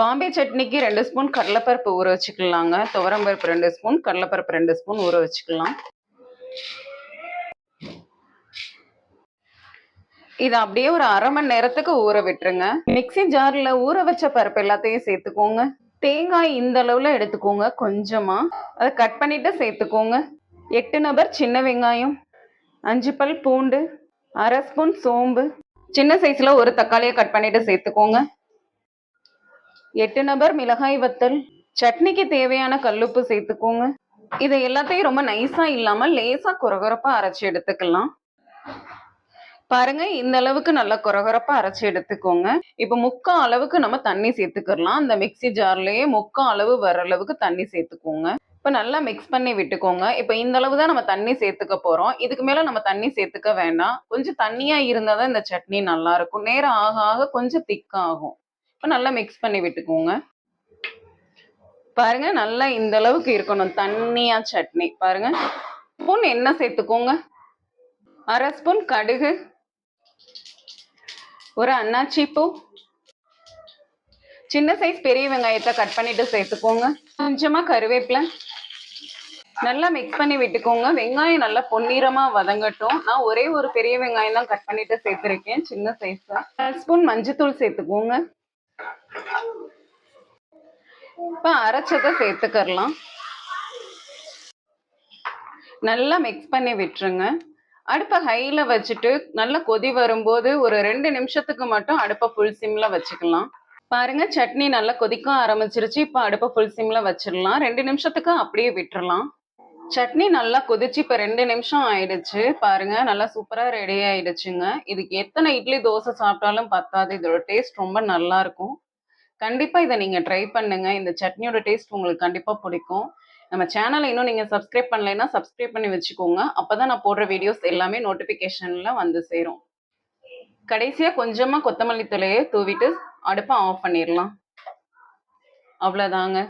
பாம்பே சட்னிக்கு 2 ஸ்பூன் கடலைப்பருப்பு ஊற வச்சுக்கலாங்க. துவரம்பருப்பு 2 ஸ்பூன், கடலைப்பருப்பு 2 ஸ்பூன் ஊற வச்சுக்கலாம். இதை அப்படியே ஒரு அரை மணி நேரத்துக்கு ஊற விட்டுருங்க. மிக்ஸி ஜார்ல ஊற வச்ச பருப்பு எல்லாத்தையும் சேர்த்துக்கோங்க. தேங்காய் இந்த அளவுல எடுத்துக்கோங்க. கொஞ்சமா அதை கட் பண்ணிட்டு சேர்த்துக்கோங்க. 8 நபர் சின்ன வெங்காயம், 5 பல் பூண்டு, அரை ஸ்பூன் சோம்பு, சின்ன சைஸ்ல ஒரு தக்காளியை கட் பண்ணிட்டு சேர்த்துக்கோங்க. 8 நபர் மிளகாய் வத்தல், சட்னிக்கு தேவையான கல்லுப்பு சேர்த்துக்கோங்க. இதை எல்லாத்தையும் ரொம்ப நைஸா இல்லாம லேசா கொரகொரப்பா அரைச்சி எடுத்துக்கலாம். பாருங்க, இந்த அளவுக்கு நல்லா கொரகொரப்பா அரைச்சி எடுத்துக்கோங்க. இப்ப 3/4 அளவுக்கு நம்ம தண்ணி சேர்த்துக்கலாம். அந்த மிக்ஸி ஜார்லயே 3/4 அளவு வர அளவுக்கு தண்ணி சேர்த்துக்கோங்க. இப்ப நல்லா மிக்ஸ் பண்ணி விட்டுக்கோங்க. இப்ப இந்த அளவு தான் நம்ம தண்ணி சேர்த்துக்க போறோம். இதுக்கு மேல நம்ம தண்ணி சேர்த்துக்க வேண்டாம். கொஞ்சம் தண்ணியா இருந்தாதான் இந்த சட்னி நல்லா இருக்கும். நேரம் ஆக ஆக கொஞ்சம் திக்கா ஆகும். இப்ப நல்லா மிக்ஸ் பண்ணி விட்டுக்கோங்க. பாருங்க, நல்லா இந்த அளவுக்கு இருக்கணும் தண்ணியா சட்னி. பாருங்க, ஸ்பூன் எண்ணெய் சேர்த்துக்கோங்க. அரை ஸ்பூன் கடுகு, ஒரு அன்னாச்சி பூ, சின்ன சைஸ் பெரிய வெங்காயத்தை கட் பண்ணிட்டு சேர்த்துக்கோங்க. கொஞ்சமா கருவேப்பிலை. நல்லா மிக்ஸ் பண்ணி விட்டுக்கோங்க. வெங்காயம் நல்லா பொன்னிறமா வதங்கட்டும். நான் ஒரே ஒரு பெரிய வெங்காயம் தான் கட் பண்ணிட்டு சேர்த்துருக்கேன், சின்ன சைஸ். 1 ஸ்பூன் மஞ்சத்தூள் சேர்த்துக்கோங்க. இப்ப அரைச்சதை சேர்த்துக்கலாம். நல்லா மிக்ஸ் பண்ணி விட்டுருங்க. அடுப்பை ஹைல வச்சுட்டு நல்லா கொதி வரும்போது ஒரு 2 நிமிஷத்துக்கு மட்டும் அடுப்பை ஃபுல் சிம்ல வச்சுக்கலாம். பாருங்க, சட்னி நல்லா கொதிக்க ஆரம்பிச்சிருச்சு. இப்ப அடுப்பை ஃபுல் சிம்ல வச்சிடலாம். 2 நிமிஷத்துக்கு அப்படியே விட்டுறலாம். சட்னி நல்லா கொதிச்சு இப்ப 2 நிமிஷம் ஆயிடுச்சு. பாருங்க, நல்லா சூப்பரா ரெடி ஆயிடுச்சுங்க. இதுக்கு எத்தனை இட்லி தோசை சாப்பிட்டாலும் பத்தாது. இதோட டேஸ்ட் ரொம்ப நல்லா இருக்கும். கண்டிப்பா இதை நீங்க ட்ரை பண்ணுங்க. இந்த சட்னியோட டேஸ்ட் உங்களுக்கு கண்டிப்பா பிடிக்கும். நம்ம சேனலை இன்னும் நீங்க சப்ஸ்கிரைப் பண்ணலைன்னா சப்ஸ்கிரைப் பண்ணி வச்சுக்கோங்க. அப்பதான் நான் போடுற வீடியோஸ் எல்லாமே நோட்டிபிகேஷன்ல வந்து சேரும். கடைசியா கொஞ்சமா கொத்தமல்லி தழையை தூவிட்டு அடுப்பை ஆஃப் பண்ணிடலாம். அவ்வளவுதாங்க.